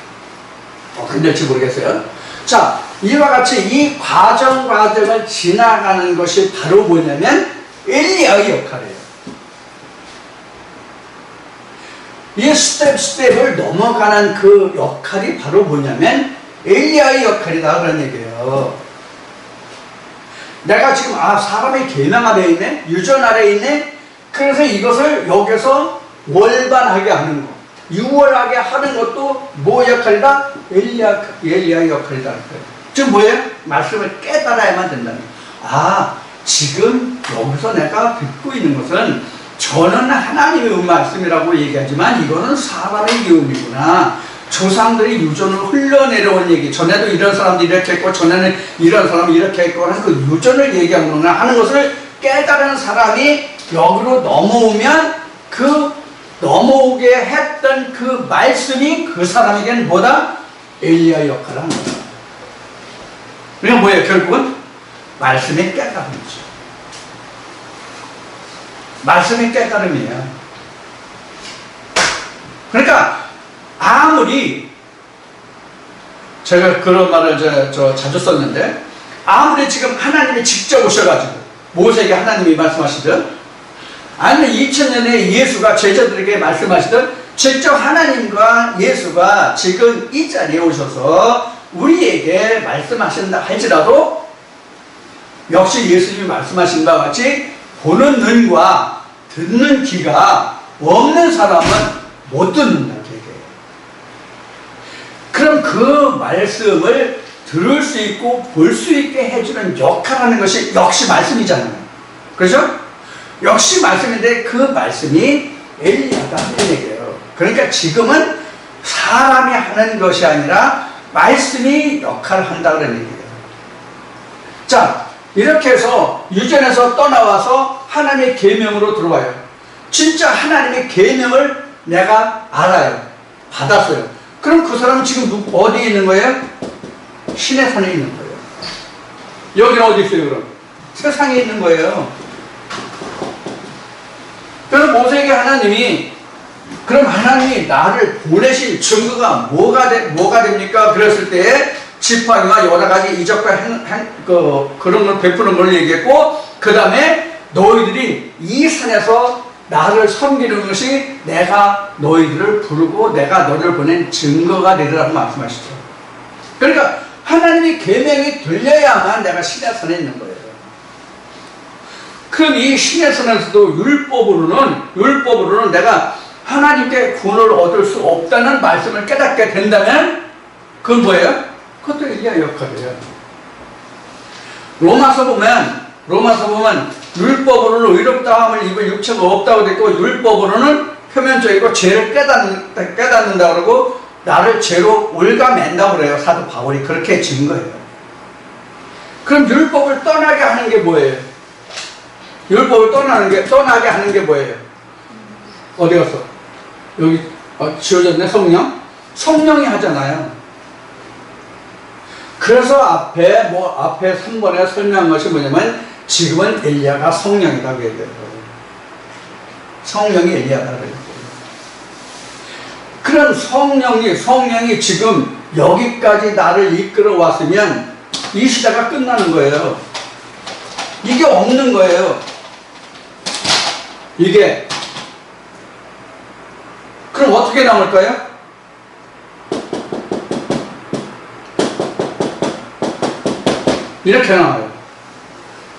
어떻게 될지 모르겠어요. 자, 이와 같이 이 과정을 지나가는 것이 바로 뭐냐면 엘리야의 역할이에요. 이 스텝을 넘어가는 그 역할이 바로 뭐냐면 엘리야의 역할이다 그런 얘기예요. 내가 지금 사람의 계명 아래에 있네, 유전 아래에 있네. 그래서 이것을 여기서 월반하게 하는 거, 유월하게 하는 것도 뭐 역할이다? 엘리야의 역할이다. 지금 뭐예요? 말씀을 깨달아야만 된다는 거예요. 지금 여기서 내가 듣고 있는 것은 저는 하나님의 말씀이라고 얘기하지만 이거는 사람의 기음이구나. 조상들이 유전을 흘러내려온 얘기, 전에도 이런 사람들이 이렇게 했고 전에는 이런 사람이 이렇게 했고 하는 그 유전을 얘기하는 것을 깨달은 사람이 여기로 넘어오면 그 넘어오게 했던 그 말씀이 그 사람에게는 뭐다? 엘리야 역할을 하는 거다. 그러니까 뭐예요? 결국은 말씀의 깨달음이죠. 말씀의 깨달음이에요. 그러니까 아무리 제가 그런 말을 자주 썼는데, 아무리 지금 하나님이 직접 오셔가지고 모세에게 하나님이 말씀하시든 아니면 2000년에 예수가 제자들에게 말씀하시든 직접 하나님과 예수가 지금 이 자리에 오셔서 우리에게 말씀하신다 할지라도 역시 예수님이 말씀하신 바와 같이 보는 눈과 듣는 귀가 없는 사람은 못 듣는다. 그럼 그 말씀을 들을 수 있고 볼 수 있게 해주는 역할하는 것이 역시 말씀이잖아요. 그렇죠? 역시 말씀인데 그 말씀이 엘리야가 하는 얘기예요. 그러니까 지금은 사람이 하는 것이 아니라 말씀이 역할을 한다 그런 얘기예요. 자, 이렇게 해서 유전에서 떠나와서 하나님의 계명으로 들어와요. 진짜 하나님의 계명을 내가 알아요. 받았어요. 그럼 그 사람은 지금 어디에 있는 거예요? 신의 산에 있는 거예요. 여기는 어디 있어요, 그럼? 세상에 있는 거예요. 그래서 모세에게 하나님이, 그럼 하나님이 나를 보내신 증거가 뭐가 됩니까? 그랬을 때 지팡이와 여러 가지 이적과 그런 걸 베푸는 걸 얘기했고, 그 다음에 너희들이 이 산에서 나를 섬기는 것이 내가 너희들을 부르고 내가 너희를 보낸 증거가 되리라고 말씀하시죠. 그러니까 하나님의 계명이 들려야만 내가 신의 산에 있는 거예요. 그럼 이 신의 산에서도 율법으로는 내가 하나님께 구원을 얻을 수 없다는 말씀을 깨닫게 된다면 그건 뭐예요? 그것도 엘리야 역할이에요. 로마서 보면 율법으로는 의롭다함을 입을 육체가 없다고 됐고, 율법으로는 표면적이고 죄를 깨닫는다 그러고 나를 죄로 올가맨다고 그래요. 사도 바울이 그렇게 증거해요. 그럼 율법을 떠나게 하는 게 뭐예요? 율법을 떠나게 하는 게 뭐예요? 어디 갔어? 여기 지워졌네. 성령이 하잖아요. 그래서 앞에 3번에 설명한 것이 뭐냐면 지금은 엘리야가 성령이라고 얘기해요. 성령이 엘리야라고 얘기해요. 그런 성령이 지금 여기까지 나를 이끌어 왔으면 이 시대가 끝나는 거예요. 이게 없는 거예요. 이게. 그럼 어떻게 남을까요? 이렇게 나와요.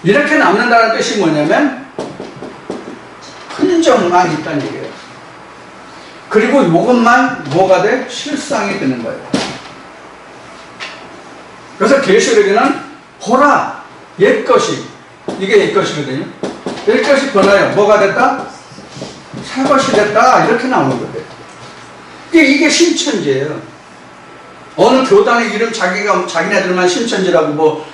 이렇게 남는다는 뜻이 뭐냐면 흔적만 있다는 얘기예요. 그리고 이것만 뭐가 돼? 실상이 되는 거예요. 그래서 계시록에는 보라 옛것이, 이게 옛것이거든요. 옛것이 변하여 뭐가 됐다? 새것이 됐다. 이렇게 나오는 거예요. 이게 신천지예요. 어느 교단의 이름 자기네들만 신천지라고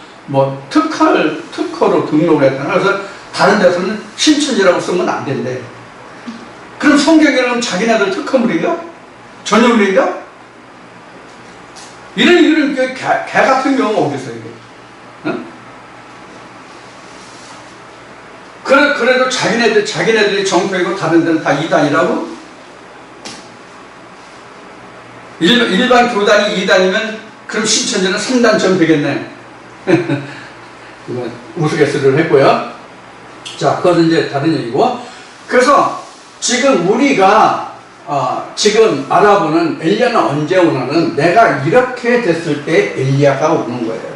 특허로 등록을 했잖아. 그래서 다른 데서는 신천지라고 쓰면 안 된대. 그럼 성경에는 자기네들 특허물인가? 전유물인가? 이런 개 같은 경우가 어디 있어요, 이게? 응? 그래도 자기네들이 정표이고 다른 데는 다 이단이라고? 일반 교단이 이단이면 그럼 신천지는 3단 전 되겠네. 우스갯소리를 했고요. 자, 그건 이제 다른 얘기고. 그래서 지금 우리가 지금 알아보는 엘리야는 언제 오나는 내가 이렇게 됐을 때 엘리야가 오는 거예요.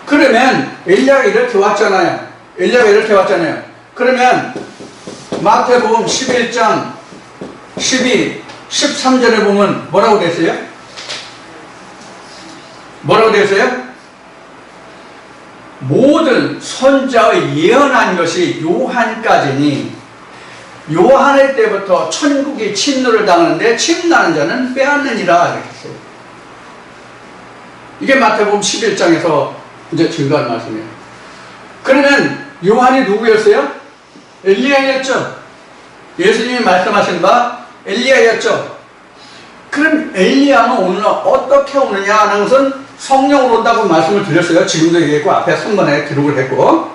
그러면 엘리야가 이렇게 왔잖아요. 그러면 마태복음 11장 12, 13절에 보면 뭐라고 됐어요? 모든 선자의 예언한 것이 요한까지니 요한의 때부터 천국이 침노를 당하는데 침나는 자는 빼앗느니라 이렇게 했어요. 이게 마태복음 11장에서 이제 증거한 말씀이에요. 그러면 요한이 누구였어요? 엘리야였죠. 예수님이 말씀하신 바 엘리야였죠. 그럼 엘리야는 오늘 어떻게 오느냐 하는 것은 성령으로 온다고 말씀을 드렸어요. 지금도 얘기했고 앞에 3번에 기록을 했고.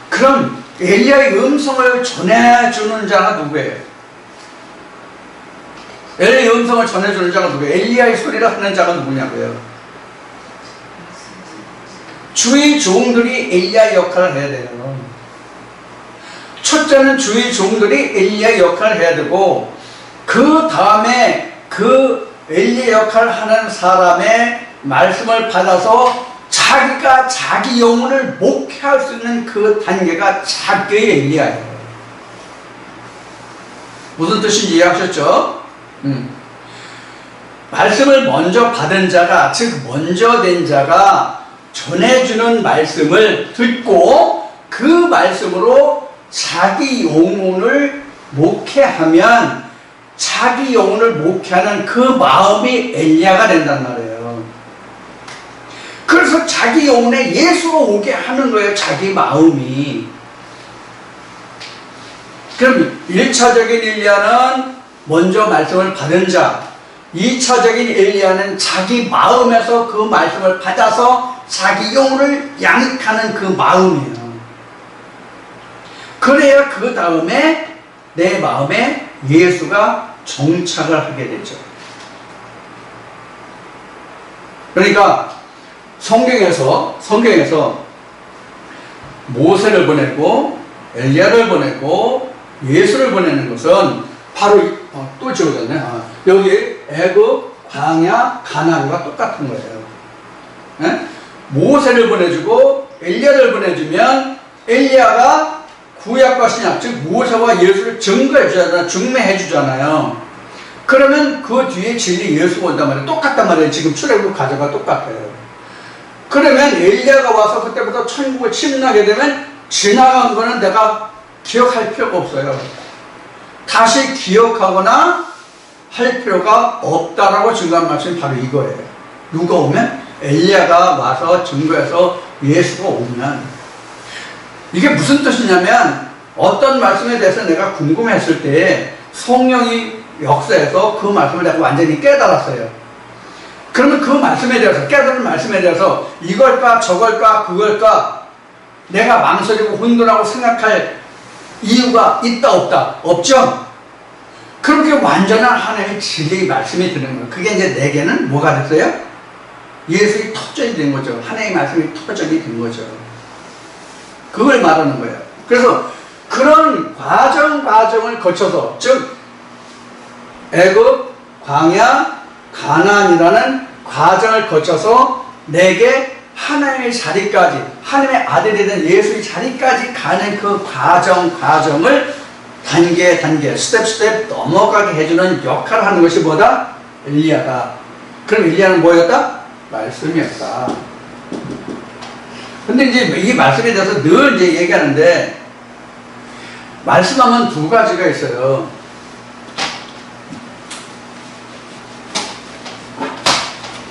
그럼 엘리야의 음성을 전해주는 자가 누구예요? 엘리야의 음성을 전해주는 자가 누구예요? 엘리야의 소리를 하는 자가 누구냐고요? 주의 종들이 엘리야의 역할을 해야 돼요. 첫째는 주의 종들이 엘리야의 역할을 해야 되고, 그 다음에 그 엘리야 역할을 하는 사람의 말씀을 받아서 자기가 자기 영혼을 목회할 수 있는 그 단계가 자기의 엘리야예요. 무슨 뜻인지 이해하셨죠? 말씀을 먼저 받은 자가, 즉 먼저 된 자가 전해주는 말씀을 듣고 그 말씀으로 자기 영혼을 목회하면 자기 영혼을 목회하는 그 마음이 엘리야가 된단 말이에요. 그래서 자기 영혼에 예수로 오게 하는 거예요. 자기 마음이. 그럼 1차적인 엘리야는 먼저 말씀을 받은 자, 2차적인 엘리야는 자기 마음에서 그 말씀을 받아서 자기 영혼을 양육하는 그 마음이에요. 그래야 그 다음에 내 마음에 예수가 정착을 하게 되죠. 그러니까 성경에서 모세를 보냈고 엘리야를 보냈고 예수를 보내는 것은 바로 또 지워졌네. 여기 애굽, 광야, 가나안과 똑같은 거예요. 네? 모세를 보내주고 엘리야를 보내주면 엘리야가 구약과 신약, 즉 모세와 예수를 증거해 주잖아요. 증명해 주잖아요. 그러면 그 뒤에 진리 예수가 온단 말이에요. 똑같단 말이에요. 지금 출애굽 과정과 똑같아요. 그러면 엘리야가 와서 그때부터 천국을 침략하게 되면 지나간 거는 내가 기억할 필요가 없어요. 다시 기억하거나 할 필요가 없다라고 증거한 말씀이 바로 이거예요. 누가 오면? 엘리야가 와서 증거해서 예수가 오면. 이게 무슨 뜻이냐면 어떤 말씀에 대해서 내가 궁금했을 때 성령이 역사해서 그 말씀을 내가 완전히 깨달았어요. 그러면 그 말씀에 대해서, 깨달은 말씀에 대해서 이걸까 저걸까 그걸까 내가 망설이고 혼돈하고 생각할 이유가 있다 없다? 없죠? 그렇게 완전한 하나님의 진리의 말씀이 드는 거예요. 그게 이제 내게는 뭐가 됐어요? 예수의 터전이 된 거죠. 하나님의 말씀이 터전이 된 거죠. 그걸 말하는 거예요. 그래서 그런 과정을 거쳐서, 즉 애굽, 광야, 가나안이라는 과정을 거쳐서 내게 하나님의 자리까지, 하나님의 아들이 된 예수의 자리까지 가는 그 과정을 단계, 스텝 넘어가게 해주는 역할을 하는 것이 뭐다? 엘리야다. 그럼 엘리야는 뭐였다? 말씀이었다. 근데 이제 이 말씀에 대해서 늘 이제 얘기하는데, 말씀하면 두 가지가 있어요.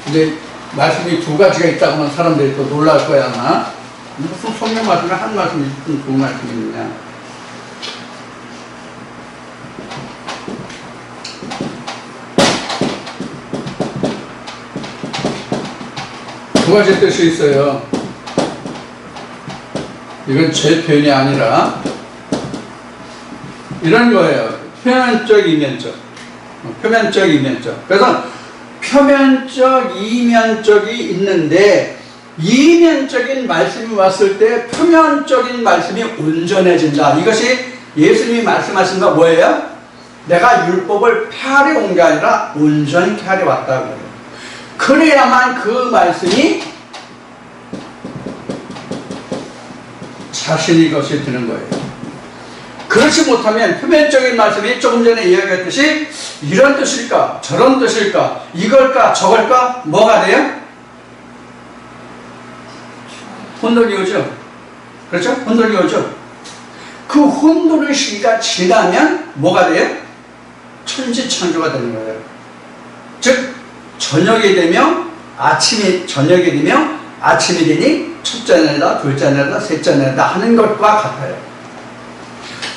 이제 말씀이 두 가지가 있다고 하면 사람들이 또 놀랄 거야, 아마. 무슨 성경 말씀에 한 말씀이 무슨 두 말씀이 있느냐. 두 가지 뜻이 있어요. 이건 제 표현이 아니라 이런 거예요. 표면적, 이면적. 표면적, 이면적. 그래서 표면적, 이면적이 있는데 이면적인 말씀이 왔을 때 표면적인 말씀이 온전해진다. 이것이 예수님이 말씀하신 거 뭐예요? 내가 율법을 폐하려 온 게 아니라 온전히 하려 왔다고요. 그래야만 그 말씀이 자신의 것이 되는 거예요. 그렇지 못하면 표면적인 말씀이 조금 전에 이야기했듯이 이런 뜻일까 저런 뜻일까 이걸까 저걸까 뭐가 돼요? 혼돈이 오죠. 그렇죠? 혼돈이 오죠. 그 혼돈의 시기가 지나면 뭐가 돼요? 천지창조가 되는 거예요. 즉 저녁이 되면 저녁이 되면 아침이 되니 첫째 날이다, 둘째 날이다, 셋째 날이다 하는 것과 같아요.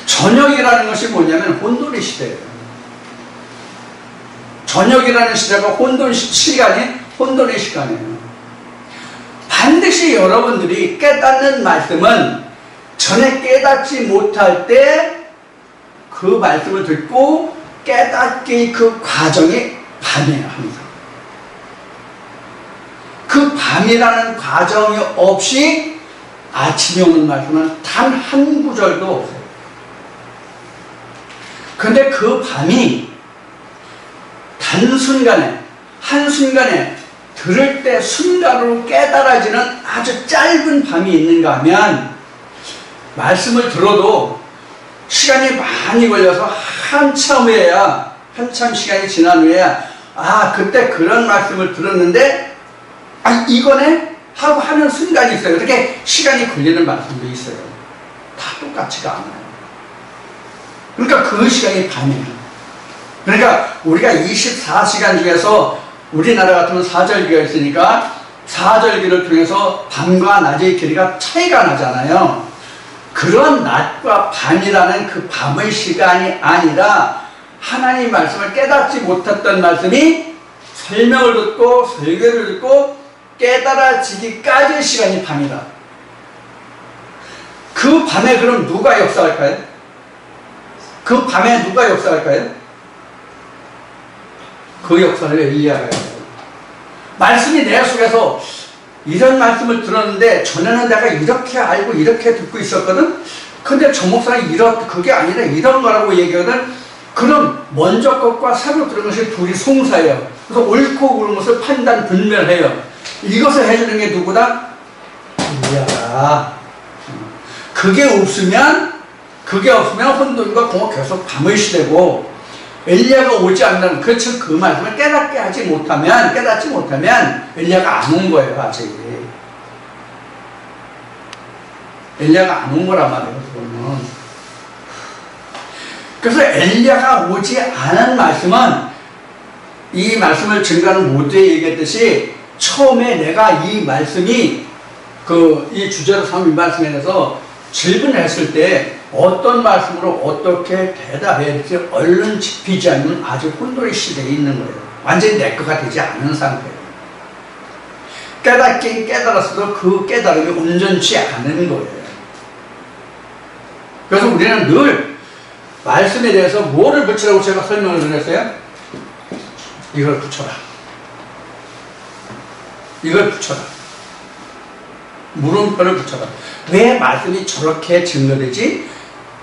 저녁이라는 것이 뭐냐면 혼돈의 시대예요. 저녁이라는 시대가 혼돈의 시간이에요. 반드시 여러분들이 깨닫는 말씀은 전에 깨닫지 못할 때 그 말씀을 듣고 깨닫기 그 과정이 밤이에요. 항상 그 밤이라는 과정이 없이 아침에 오는 말씀은 단 한 구절도 없어요. 근데 그 밤이 한순간에 들을 때 순간으로 깨달아지는 아주 짧은 밤이 있는가 하면 말씀을 들어도 시간이 많이 걸려서 한참 시간이 지난 후에야 그때 그런 말씀을 들었는데 이거네? 하고 하는 순간이 있어요. 이렇게 시간이 걸리는 말씀도 있어요. 다 똑같지가 않아요. 그러니까 그 시간이 밤이에요. 그러니까 우리가 24시간 중에서 우리나라 같으면 사절기가 있으니까 사절기를 통해서 밤과 낮의 길이가 차이가 나잖아요. 그런 낮과 밤이라는 그 밤의 시간이 아니라 하나님 말씀을 깨닫지 못했던 말씀이 설명을 듣고 설교를 듣고 깨달아지기까지의 시간이 밤이다. 그 밤에 그럼 누가 역사할까요? 그 밤에 누가 역사할까요? 그 역사를 엘리야가 해요. 말씀이 내 속에서 이런 말씀을 들었는데 전에는 내가 이렇게 알고 이렇게 듣고 있었거든. 근데 저 목사는 그게 아니라 이런 거라고 얘기하거든. 그럼 먼저 것과 새로 들은 것이 둘이 송사예요. 그래서 옳고 그른 것을 판단 분별해요. 이것을 해주는 게 누구다? 엘리야가. 그게 없으면 혼돈과 공허 계속 밤의 시대고, 엘리야가 오지 않는 그 말씀을 깨닫지 못하면 엘리야가 안 온 거예요. 아직 엘리야가 안 온 거란 말이에요. 그거는. 그래서 엘리야가 오지 않은 말씀은 이 말씀을 증거하는 모두에 얘기했듯이 처음에 내가 이 말씀이 이 주제로 삼은 말씀에 대해서 질문했을 때 어떤 말씀으로 어떻게 대답해야 될지 얼른 짚이지 않으면 아주 혼돈의 시대에 있는 거예요. 완전히 내 거가 되지 않은 상태예요. 깨닫긴 깨달았어도 그 깨달음이 온전치 않은 거예요. 그래서 우리는 늘 말씀에 대해서 뭐를 붙이라고 제가 설명을 드렸어요? 이걸 붙여라. 이걸 붙여라. 물음표를 붙여라. 왜 말씀이 저렇게 증거되지?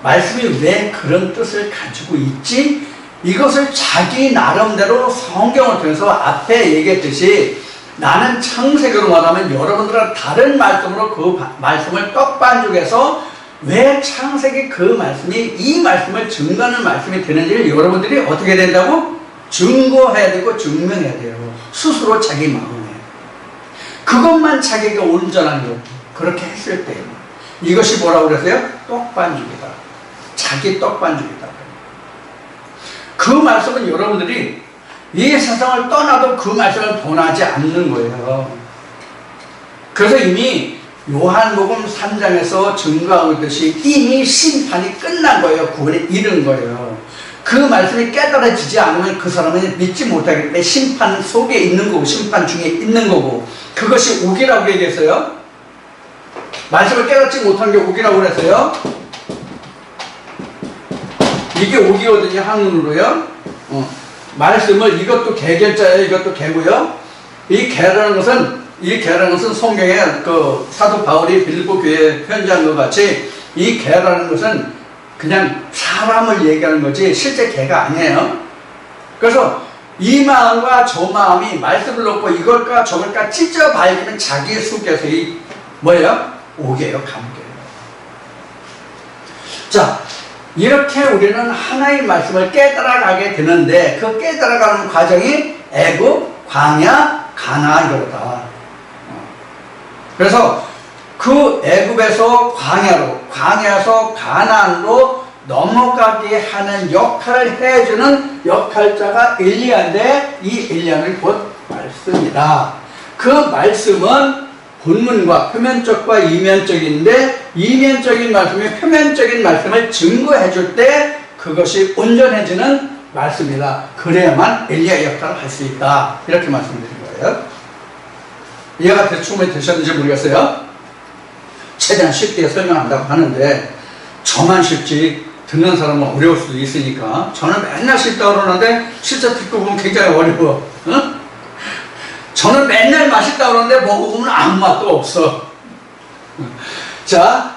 말씀이 왜 그런 뜻을 가지고 있지? 이것을 자기 나름대로 성경을 통해서 앞에 얘기했듯이 나는 창세기로 말하면 여러분들은 다른 말씀으로 그 말씀을 떡반죽해서 왜 창세기 그 말씀이 이 말씀을 증거하는 말씀이 되는지를 여러분들이 어떻게 된다고? 증거해야 되고 증명해야 돼요. 스스로 자기 마음에. 그것만 자기가 온전한 거. 그렇게 했을 때 이것이 뭐라고 그랬어요? 떡반죽이다. 자기 떡반죽이다. 그 말씀은 여러분들이 이 세상을 떠나도 그 말씀을 변하지 않는 거예요. 그래서 이미 요한복음 3장에서 증거하고 있듯이 이미 심판이 끝난 거예요. 구원에 이른 거예요. 그 말씀이 깨달아지지 않으면 그 사람은 믿지 못하기 때문에 심판 속에 있는 거고 심판 중에 있는 거고 그것이 옥이라고 얘기했어요. 말씀을 깨닫지 못한 게 옥이라고 그랬어요. 이게 옥이거든요. 한문으로요. 말씀을 이것도 개gel자예요. 이것도 개고요. 이 개라는 것은 성경에 그 사도 바울이 빌립보 교회에 편지한 것 같이 이 개라는 것은 그냥 사람을 얘기하는 거지 실제 개가 아니에요. 그래서 이 마음과 저 마음이 말씀을 놓고 이걸까 저걸까 찢어 발기는 자기 속에서 뭐예요? 옥이에요. 감옥이에요. 자, 이렇게 우리는 하나의 말씀을 깨달아가게 되는데 그 깨달아가는 과정이 애굽, 광야, 가나안 이거다. 그래서 그 애굽에서 광야로, 광야에서 가나안으로 넘어가게 하는 역할을 해주는 역할자가 엘리야인데, 이 엘리야는 곧 말씀이다. 그 말씀은 본문과 표면적과 이면적인데, 이면적인 말씀이 표면적인 말씀을 증거해 줄 때 그것이 온전해지는 말씀이다. 그래야만 엘리야 역할을 할 수 있다. 이렇게 말씀드린 거예요. 이해가 대충 되셨는지 모르겠어요. 최대한 쉽게 설명한다고 하는데 저만 쉽지 듣는 사람은 어려울 수도 있으니까, 저는 맨날 쉽다고 그러는데 실제 듣고 보면 굉장히 어려워. 응? 저는 맨날 맛있다고 그러는데 먹어보면 아무 맛도 없어. 자,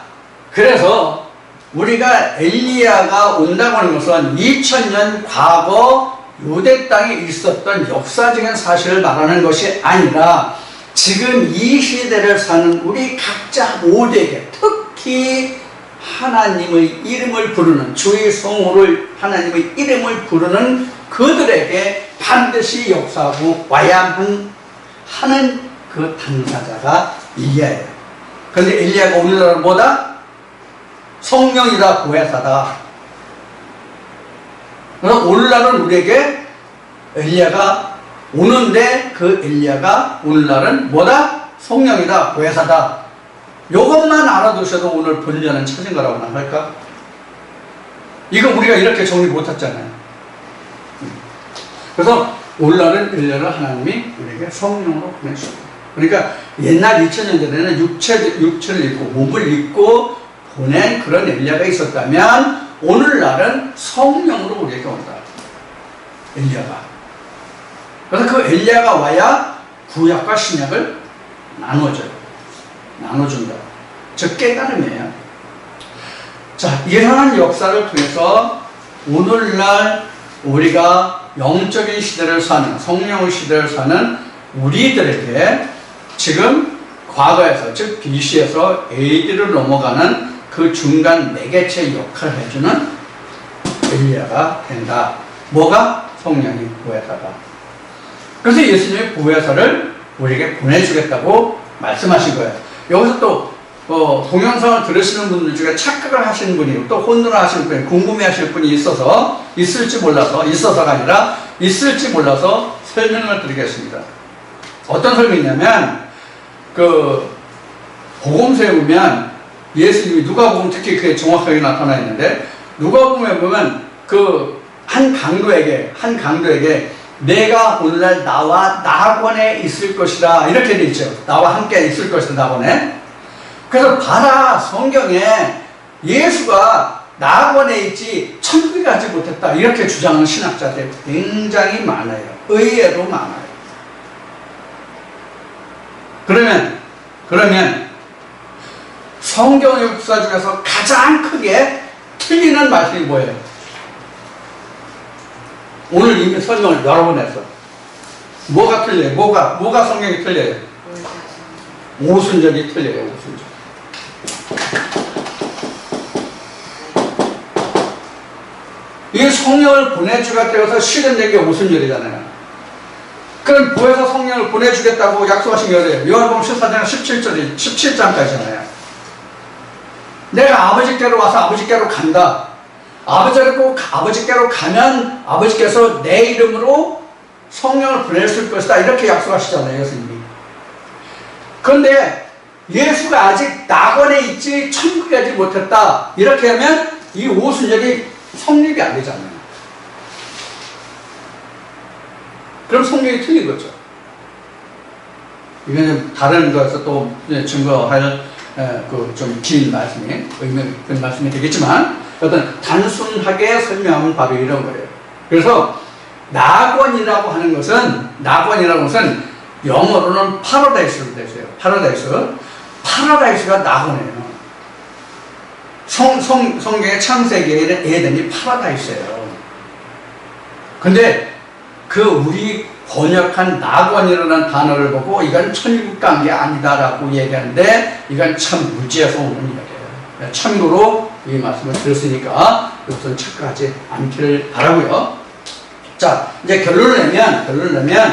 그래서 우리가 엘리야가 온다고 하는 것은 2000년 과거 유대 땅에 있었던 역사적인 사실을 말하는 것이 아니라 지금 이 시대를 사는 우리 각자 모두에게, 특히 하나님의 이름을 부르는, 주의 성호를, 하나님의 이름을 부르는 그들에게 반드시 역사하고 와야만 하는 그 당사자가 엘리야예요. 그런데 엘리야가 오늘날은 뭐다? 성령이다, 보혜사다. 그래서 오늘날은 우리에게 엘리야가 오는데, 그 엘리야가 오늘날은 뭐다? 성령이다, 보혜사다. 이것만 알아두셔도 오늘 본전은 찾은 거라고 할까? 이거 우리가 이렇게 정리 못했잖아요. 그래서 오늘날은 엘리야를 하나님이 우리에게 성령으로 보내주셨다. 그러니까 옛날 2000년 전에는 육체를 입고 몸을 입고 보낸 그런 엘리야가 있었다면, 오늘날은 성령으로 우리에게 온다. 엘리야가. 그래서 그 엘리야가 와야 구약과 신약을 나눠줘요. 나눠준다. 즉 깨달음이에요. 자, 이러한 역사를 통해서 오늘날 우리가 영적인 시대를 사는, 성령의 시대를 사는 우리들에게 지금 과거에서, 즉 BC에서 AD로 넘어가는 그 중간 매개체 역할을 해주는 엘리야가 된다. 뭐가? 성령이 보혜사다. 그래서 예수님이 보혜사를 우리에게 보내주겠다고 말씀하신 거예요. 여기서 또 동영상을 들으시는 분들 중에 착각을 하시는 분이, 또 혼돈을 하시는 분이, 궁금해하실 분이 있을지 몰라서, 있어서가 아니라 있을지 몰라서 설명을 드리겠습니다. 어떤 설명이냐면, 그 복음서에 보면 예수님이, 누가복음 특히 그게 정확하게 나타나 있는데, 누가복음에 보면 그 한 강도에게 내가 오늘날 나와 낙원에 있을 것이다, 이렇게 돼 있죠. 나와 함께 있을 것이다, 낙원에. 그래서 봐라, 성경에 예수가 낙원에 있지 천국에 가지 못했다, 이렇게 주장하는 신학자들이 굉장히 많아요. 의외로 많아요. 그러면 성경 역사 중에서 가장 크게 틀리는 말씀이 뭐예요? 오늘 이미 설명을 여러 번 했어. 뭐가 틀려요? 뭐가 성경이 틀려요? 오순절이 틀려요, 오순절. 이 성령을 보내주겠다고 해서 실현된 게 오순절이잖아요. 그럼 보혜사 성령을 보내주겠다고 약속하신 게 어디예요? 요한복음 14장 17장까지잖아요. 내가 아버지께로 와서 아버지께로 간다. 아버지께로 가면 아버지께서 내 이름으로 성령을 보내실 것이다, 이렇게 약속하시잖아요, 예수님이. 그런데 예수가 아직 낙원에 있지 천국에 가지 못했다, 이렇게 하면 이 오순절이 성립이 안 되잖아요. 그럼 성경이 틀린 거죠. 이거는 다른 것에서 또 증거할 그 좀 긴 말씀이, 의미 있는 말씀이 되겠지만, 어떤 단순하게 설명하면 바로 이런 거예요. 그래서 낙원이라고 하는 것은 영어로는 파라다이스로 되세요. 파라다이스가 낙원이에요. 성경의 창세기에는 에덴이 파라다이스예요. 근데 그 우리 번역한 낙원이라는 단어를 보고 이건 천국 간 게 아니다라고 얘기하는데, 이건 참 무지에서 오는 이야기예요. 참고로 이 말씀을 들었으니까 이것은 착각하지 않기를 바라고요. 자, 이제 결론을 내면,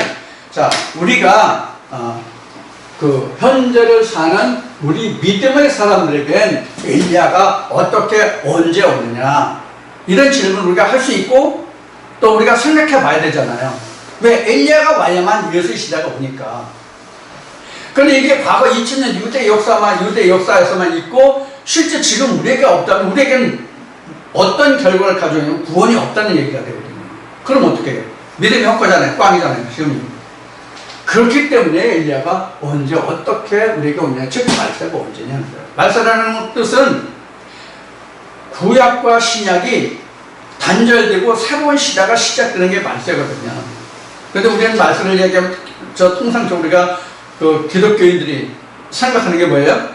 자, 우리가 그 현재를 사는 우리 믿음의 사람들에겐 엘리야가 어떻게 언제 오느냐 이런 질문을 우리가 할 수 있고 또 우리가 생각해 봐야 되잖아요. 왜? 엘리야가 와야만 예수 시대가 오니까. 그런데 이게 과거 2000년 유대 역사에서만 있고 실제 지금 우리에게 없다면 우리에게는 어떤 결과를 가져오냐면 구원이 없다는 얘기가 되거든요. 그럼 어떻게 해요? 믿음이 헛거잖아요. 꽝이잖아요. 시험이. 그렇기 때문에 엘리야가 언제 어떻게 우리에게 오냐. 즉 말세가 언제냐는 거예요. 말세라는 뜻은 구약과 신약이 단절되고 새로운 시대가 시작되는 게 말세거든요. 그런데 우리는 말세를 얘기하면 통상적으로 우리가 그 기독교인들이 생각하는 게 뭐예요?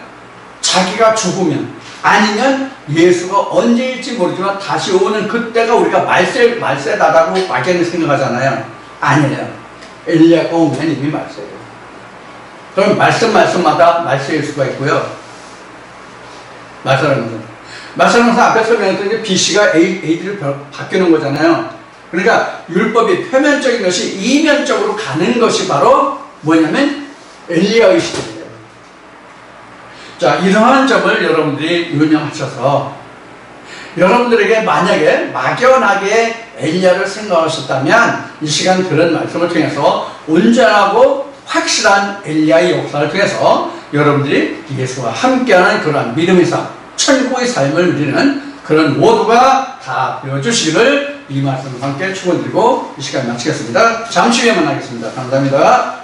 자기가 죽으면 아니면 예수가 언제일지 모르지만 다시 오는 그때가 우리가 말세다라고 막연히 생각하잖아요. 아니에요. 엘리야가 오면 이미 말세예요. 그럼 말씀마다 말세일 수가 있고요. 말세라는 것은 앞에 설명했던 BC가 AD를 바뀌는 거잖아요. 그러니까 율법이 표면적인 것이 이면적으로 가는 것이 바로 뭐냐면 엘리야의 시대예요. 자, 이러한 점을 여러분들이 유념하셔서 여러분들에게 만약에 막연하게 엘리야를 생각하셨다면 이 시간 그런 말씀을 통해서 온전하고 확실한 엘리야의 역사를 통해서 여러분들이 예수와 함께하는 그러한 믿음의 삶, 천국의 삶을 누리는 그런 모두가 다 되어주시기를 이 말씀과 함께 축원드리고 이 시간 마치겠습니다. 잠시 후에 만나겠습니다. 감사합니다.